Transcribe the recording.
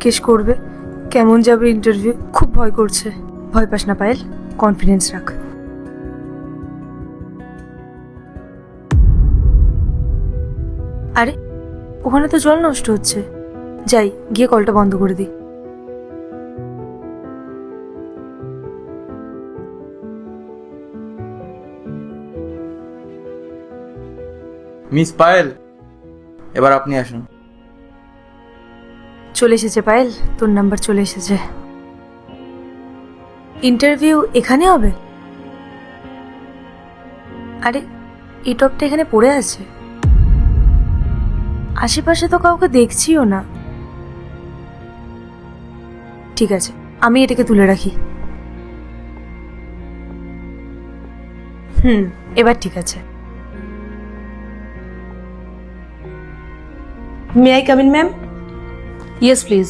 জিজ্ঞেস করবে কেমন যাবে ইন্টারভিউ, খুব ভয় করছে। ভয় পাস না পায়েল, কনফিডেন্স রাখ। আরে ওখানে তো জল নষ্ট হচ্ছে, যাই গিয়ে কলটা বন্ধ করে দিই। মিস পায়েল, এবার আপনি আসুন। চলে এসেছে পায়েল, তোর নাম্বার চলে এসেছে। ইন্টারভিউ এখানে হবে? আরে এই টপটা এখানে পড়ে আছে, আশেপাশে তো কাউকে দেখছিও না। ঠিক আছে, আমি এটাকে তুলে রাখি। এবার ঠিক আছে। May I come in ma'am? Yes please.